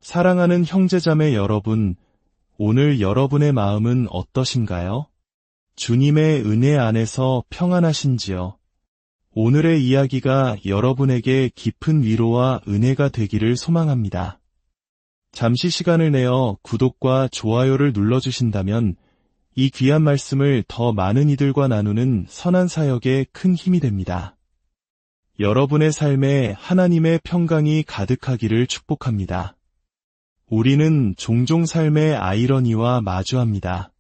사랑하는 형제자매 여러분, 오늘 여러분의 마음은 어떠신가요? 주님의 은혜 안에서 평안하신지요? 오늘의 이야기가 여러분에게 깊은 위로와 은혜가 되기를 소망합니다. 잠시 시간을 내어 구독과 좋아요를 눌러주신다면 이 귀한 말씀을 더 많은 이들과 나누는 선한 사역에 큰 힘이 됩니다. 여러분의 삶에 하나님의 평강이 가득하기를 축복합니다. 우리는 종종 삶의 아이러니와 마주합니다.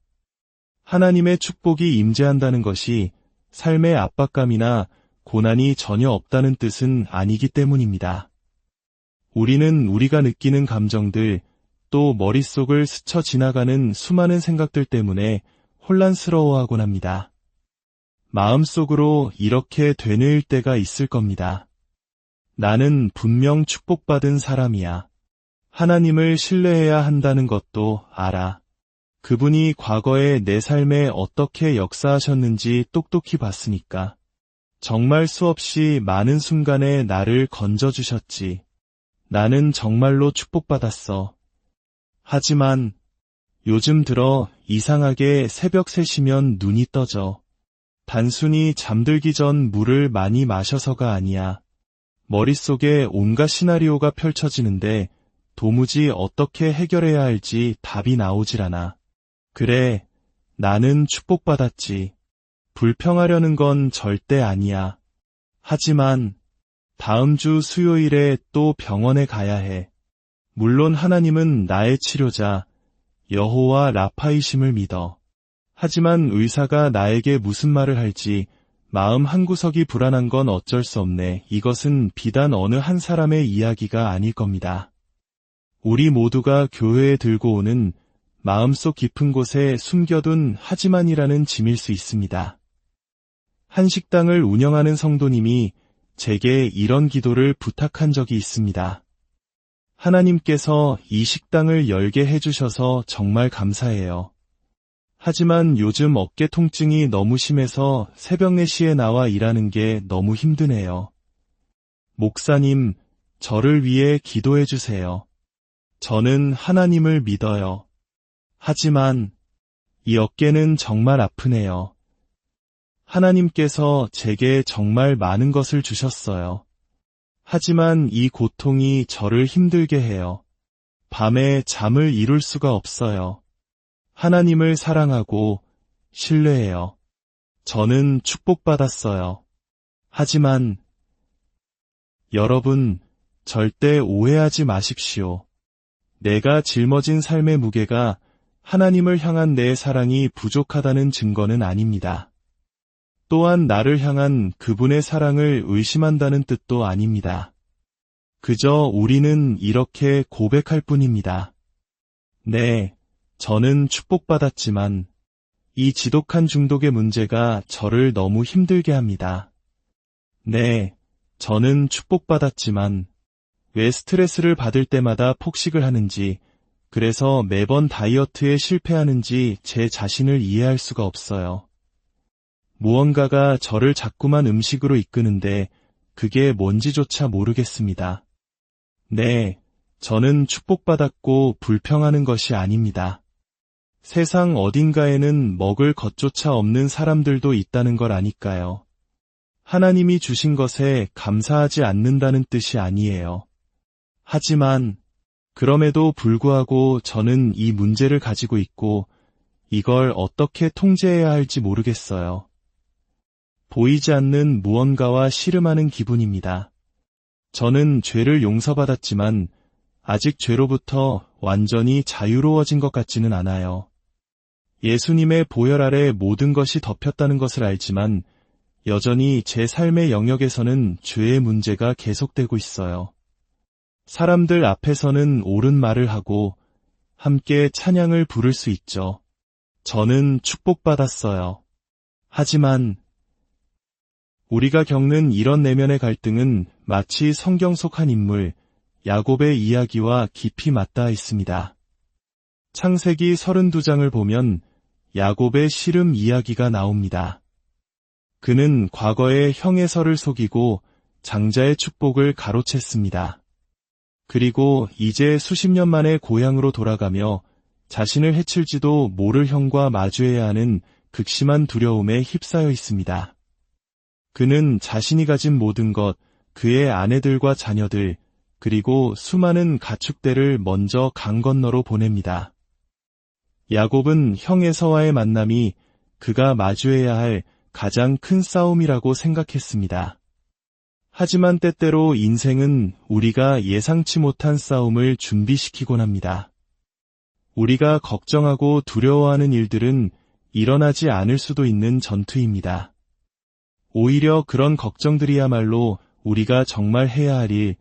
하나님의 축복이 임재한다는 것이 삶의 압박감이나 고난이 전혀 없다는 뜻은 아니기 때문입니다. 우리는 우리가 느끼는 감정들, 또 머릿속을 스쳐 지나가는 수많은 생각들 때문에 혼란스러워하곤 합니다. 마음속으로 이렇게 되뇌일 때가 있을 겁니다. 나는 분명 축복받은 사람이야. 하나님을 신뢰해야 한다는 것도 알아. 그분이 과거에 내 삶에 어떻게 역사하셨는지 똑똑히 봤으니까. 정말 수없이 많은 순간에 나를 건져주셨지. 나는 정말로 축복받았어. 하지만 요즘 들어 이상하게 새벽 3시면 눈이 떠져. 단순히 잠들기 전 물을 많이 마셔서가 아니야. 머릿속에 온갖 시나리오가 펼쳐지는데 도무지 어떻게 해결해야 할지 답이 나오질 않아. 그래, 나는 축복받았지. 불평하려는 건 절대 아니야. 하지만 다음 주 수요일에 또 병원에 가야 해. 물론 하나님은 나의 치료자, 여호와 라파이심을 믿어. 하지만 의사가 나에게 무슨 말을 할지 마음 한구석이 불안한 건 어쩔 수 없네. 이것은 비단 어느 한 사람의 이야기가 아닐 겁니다. 우리 모두가 교회에 들고 오는 마음속 깊은 곳에 숨겨둔 하지만이라는 짐일 수 있습니다. 한 식당을 운영하는 성도님이 제게 이런 기도를 부탁한 적이 있습니다. 하나님께서 이 식당을 열게 해주셔서 정말 감사해요. 하지만 요즘 어깨 통증이 너무 심해서 새벽 4시에 나와 일하는 게 너무 힘드네요. 목사님, 저를 위해 기도해 주세요. 저는 하나님을 믿어요. 하지만 이 어깨는 정말 아프네요. 하나님께서 제게 정말 많은 것을 주셨어요. 하지만 이 고통이 저를 힘들게 해요. 밤에 잠을 이룰 수가 없어요. 하나님을 사랑하고 신뢰해요. 저는 축복받았어요. 하지만 여러분, 절대 오해하지 마십시오. 내가 짊어진 삶의 무게가 하나님을 향한 내 사랑이 부족하다는 증거는 아닙니다. 또한 나를 향한 그분의 사랑을 의심한다는 뜻도 아닙니다. 그저 우리는 이렇게 고백할 뿐입니다. 네, 저는 축복받았지만 이 지독한 중독의 문제가 저를 너무 힘들게 합니다. 네, 저는 축복받았지만 왜 스트레스를 받을 때마다 폭식을 하는지, 그래서 매번 다이어트에 실패하는지 제 자신을 이해할 수가 없어요. 무언가가 저를 자꾸만 음식으로 이끄는데 그게 뭔지조차 모르겠습니다. 네, 저는 축복받았고 불평하는 것이 아닙니다. 세상 어딘가에는 먹을 것조차 없는 사람들도 있다는 걸 아니까요. 하나님이 주신 것에 감사하지 않는다는 뜻이 아니에요. 하지만 그럼에도 불구하고 저는 이 문제를 가지고 있고 이걸 어떻게 통제해야 할지 모르겠어요. 보이지 않는 무언가와 씨름하는 기분입니다. 저는 죄를 용서받았지만 아직 죄로부터 완전히 자유로워진 것 같지는 않아요. 예수님의 보혈 아래 모든 것이 덮였다는 것을 알지만 여전히 제 삶의 영역에서는 죄의 문제가 계속되고 있어요. 사람들 앞에서는 옳은 말을 하고 함께 찬양을 부를 수 있죠. 저는 축복받았어요. 하지만 우리가 겪는 이런 내면의 갈등은 마치 성경 속 한 인물, 야곱의 이야기와 깊이 맞닿아 있습니다. 창세기 32장을 보면 야곱의 씨름 이야기가 나옵니다. 그는 과거에 형의 설을 속이고 장자의 축복을 가로챘습니다. 그리고 이제 수십 년 만에 고향으로 돌아가며 자신을 해칠지도 모를 형과 마주해야 하는 극심한 두려움에 휩싸여 있습니다. 그는 자신이 가진 모든 것, 그의 아내들과 자녀들, 그리고 수많은 가축대를 먼저 강 건너로 보냅니다. 야곱은 형 에서와의 만남이 그가 마주해야 할 가장 큰 싸움이라고 생각했습니다. 하지만 때때로 인생은 우리가 예상치 못한 싸움을 준비시키곤 합니다. 우리가 걱정하고 두려워하는 일들은 일어나지 않을 수도 있는 전투입니다. 오히려 그런 걱정들이야말로 우리가 정말 해야 할 일,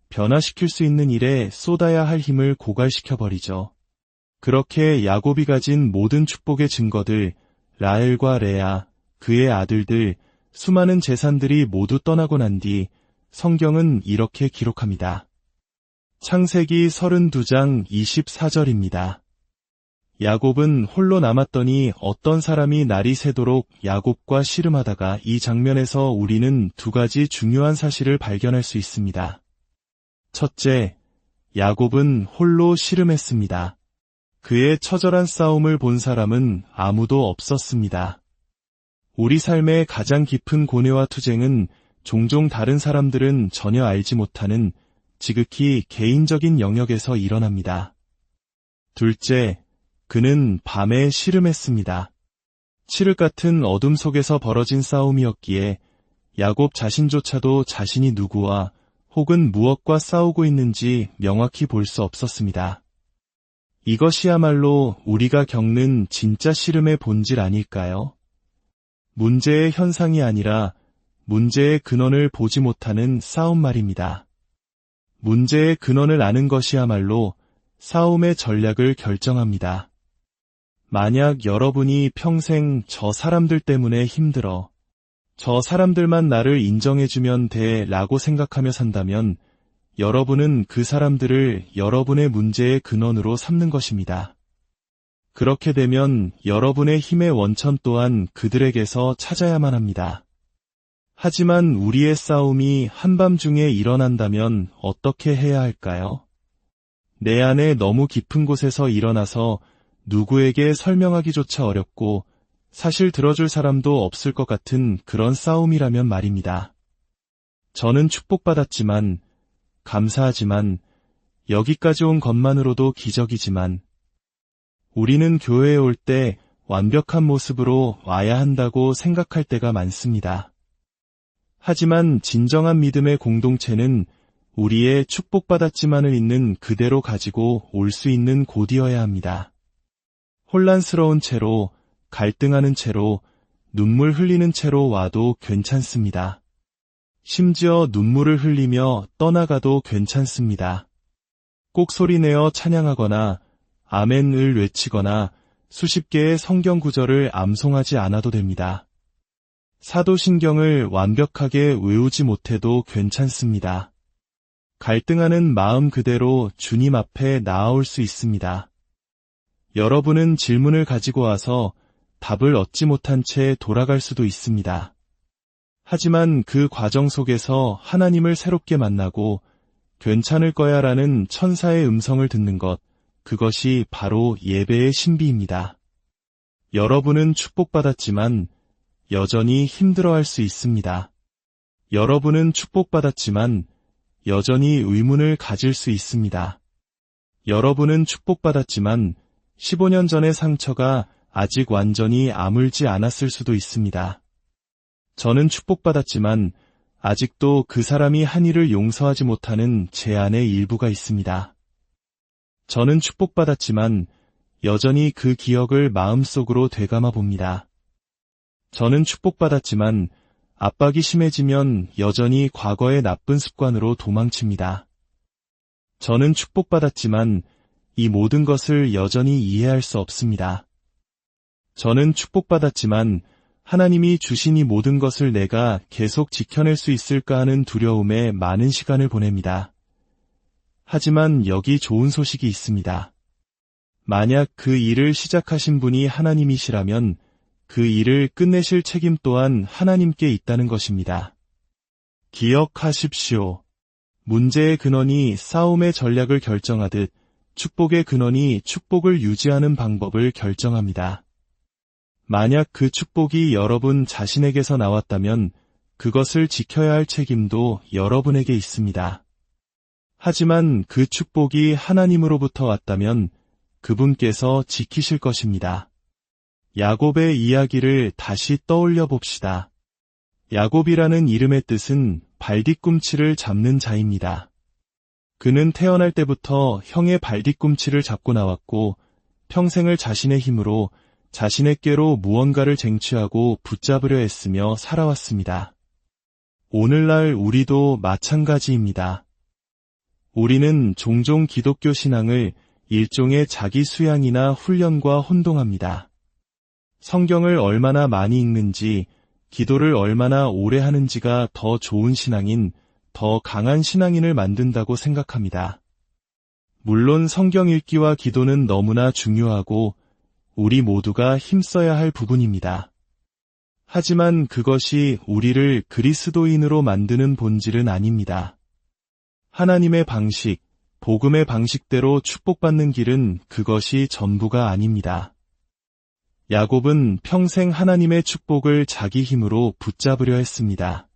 변화시킬 수 있는 일에 쏟아야 할 힘을 고갈시켜버리죠. 그렇게 야곱이 가진 모든 축복의 증거들, 라헬과 레아, 그의 아들들, 수많은 재산들이 모두 떠나고 난 뒤 성경은 이렇게 기록합니다. 창세기 32장 24절입니다. 야곱은 홀로 남았더니 어떤 사람이 날이 새도록 야곱과 씨름하다가 이 장면에서 우리는 두 가지 중요한 사실을 발견할 수 있습니다. 첫째, 야곱은 홀로 씨름했습니다. 그의 처절한 싸움을 본 사람은 아무도 없었습니다. 우리 삶의 가장 깊은 고뇌와 투쟁은 종종 다른 사람들은 전혀 알지 못하는 지극히 개인적인 영역에서 일어납니다. 둘째, 그는 밤에 씨름했습니다. 칠흑 같은 어둠 속에서 벌어진 싸움이었기에 야곱 자신조차도 자신이 누구와 혹은 무엇과 싸우고 있는지 명확히 볼 수 없었습니다. 이것이야말로 우리가 겪는 진짜 씨름의 본질 아닐까요? 문제의 현상이 아니라 문제의 근원을 보지 못하는 싸움 말입니다. 문제의 근원을 아는 것이야말로 싸움의 전략을 결정합니다. 만약 여러분이 평생 저 사람들 때문에 힘들어, 저 사람들만 나를 인정해주면 돼 라고 생각하며 산다면 여러분은 그 사람들을 여러분의 문제의 근원으로 삼는 것입니다. 그렇게 되면 여러분의 힘의 원천 또한 그들에게서 찾아야만 합니다. 하지만 우리의 싸움이 한밤중에 일어난다면 어떻게 해야 할까요? 내 안에 너무 깊은 곳에서 일어나서 누구에게 설명하기조차 어렵고 사실 들어줄 사람도 없을 것 같은 그런 싸움이라면 말입니다. 저는 축복받았지만, 감사하지만, 여기까지 온 것만으로도 기적이지만, 우리는 교회에 올 때 완벽한 모습으로 와야 한다고 생각할 때가 많습니다. 하지만 진정한 믿음의 공동체는 우리의 축복받았지만을 있는 그대로 가지고 올 수 있는 곳이어야 합니다. 혼란스러운 채로, 갈등하는 채로, 눈물 흘리는 채로 와도 괜찮습니다. 심지어 눈물을 흘리며 떠나가도 괜찮습니다. 꼭 소리내어 찬양하거나 아멘을 외치거나 수십 개의 성경 구절을 암송하지 않아도 됩니다. 사도신경을 완벽하게 외우지 못해도 괜찮습니다. 갈등하는 마음 그대로 주님 앞에 나아올 수 있습니다. 여러분은 질문을 가지고 와서 답을 얻지 못한 채 돌아갈 수도 있습니다. 하지만 그 과정 속에서 하나님을 새롭게 만나고 괜찮을 거야 라는 천사의 음성을 듣는 것, 그것이 바로 예배의 신비입니다. 여러분은 축복받았지만 여전히 힘들어할 수 있습니다. 여러분은 축복받았지만 여전히 의문을 가질 수 있습니다. 여러분은 축복받았지만 15년 전의 상처가 아직 완전히 아물지 않았을 수도 있습니다. 저는 축복받았지만 아직도 그 사람이 한 일을 용서하지 못하는 제 안의 일부가 있습니다. 저는 축복받았지만 여전히 그 기억을 마음속으로 되감아 봅니다. 저는 축복받았지만 압박이 심해지면 여전히 과거의 나쁜 습관으로 도망칩니다. 저는 축복받았지만 이 모든 것을 여전히 이해할 수 없습니다. 저는 축복받았지만 하나님이 주신 이 모든 것을 내가 계속 지켜낼 수 있을까 하는 두려움에 많은 시간을 보냅니다. 하지만 여기 좋은 소식이 있습니다. 만약 그 일을 시작하신 분이 하나님이시라면 그 일을 끝내실 책임 또한 하나님께 있다는 것입니다. 기억하십시오. 문제의 근원이 싸움의 전략을 결정하듯 축복의 근원이 축복을 유지하는 방법을 결정합니다. 만약 그 축복이 여러분 자신에게서 나왔다면 그것을 지켜야 할 책임도 여러분에게 있습니다. 하지만 그 축복이 하나님으로부터 왔다면 그분께서 지키실 것입니다. 야곱의 이야기를 다시 떠올려 봅시다. 야곱이라는 이름의 뜻은 발뒤꿈치를 잡는 자입니다. 그는 태어날 때부터 형의 발뒤꿈치를 잡고 나왔고 평생을 자신의 힘으로 자신의 꾀로 무언가를 쟁취하고 붙잡으려 했으며 살아왔습니다. 오늘날 우리도 마찬가지입니다. 우리는 종종 기독교 신앙을 일종의 자기 수양이나 훈련과 혼동합니다. 성경을 얼마나 많이 읽는지, 기도를 얼마나 오래 하는지가 더 좋은 신앙인, 더 강한 신앙인을 만든다고 생각합니다. 물론 성경 읽기와 기도는 너무나 중요하고 우리 모두가 힘써야 할 부분입니다. 하지만 그것이 우리를 그리스도인으로 만드는 본질은 아닙니다. 하나님의 방식, 복음의 방식대로 축복받는 길은 그것이 전부가 아닙니다. 야곱은 평생 하나님의 축복을 자기 힘으로 붙잡으려 했습니다.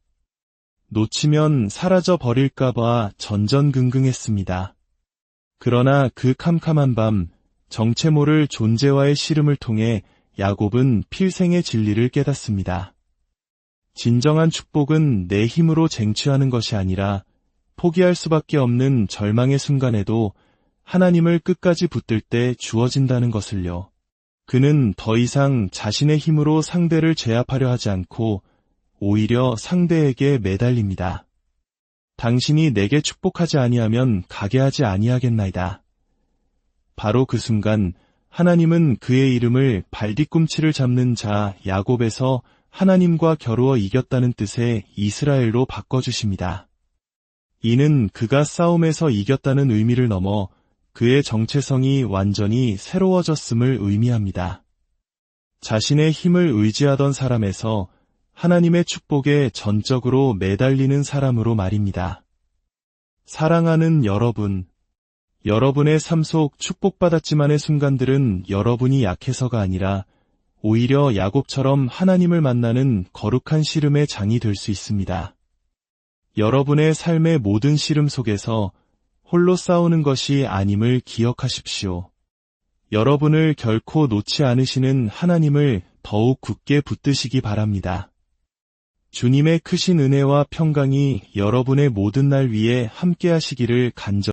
놓치면 사라져 버릴까봐 전전긍긍했습니다. 그러나 그 캄캄한 밤, 정체 모를 존재와의 씨름을 통해 야곱은 필생의 진리를 깨닫습니다. 진정한 축복은 내 힘으로 쟁취하는 것이 아니라 포기할 수밖에 없는 절망의 순간에도 하나님을 끝까지 붙들 때 주어진다는 것을요. 그는 더 이상 자신의 힘으로 상대를 제압하려 하지 않고 오히려 상대에게 매달립니다. 당신이 내게 축복하지 아니하면 가게 하지 아니하겠나이다. 바로 그 순간 하나님은 그의 이름을 발뒤꿈치를 잡는 자 야곱에서 하나님과 겨루어 이겼다는 뜻의 이스라엘로 바꿔주십니다. 이는 그가 싸움에서 이겼다는 의미를 넘어 그의 정체성이 완전히 새로워졌음을 의미합니다. 자신의 힘을 의지하던 사람에서 하나님의 축복에 전적으로 매달리는 사람으로 말입니다. 사랑하는 여러분, 여러분의 삶 속 축복받았지만의 순간들은 여러분이 약해서가 아니라 오히려 야곱처럼 하나님을 만나는 거룩한 씨름의 장이 될 수 있습니다. 여러분의 삶의 모든 씨름 속에서 홀로 싸우는 것이 아님을 기억하십시오. 여러분을 결코 놓지 않으시는 하나님을 더욱 굳게 붙드시기 바랍니다. 주님의 크신 은혜와 평강이 여러분의 모든 날 위에 함께 하시기를 간절히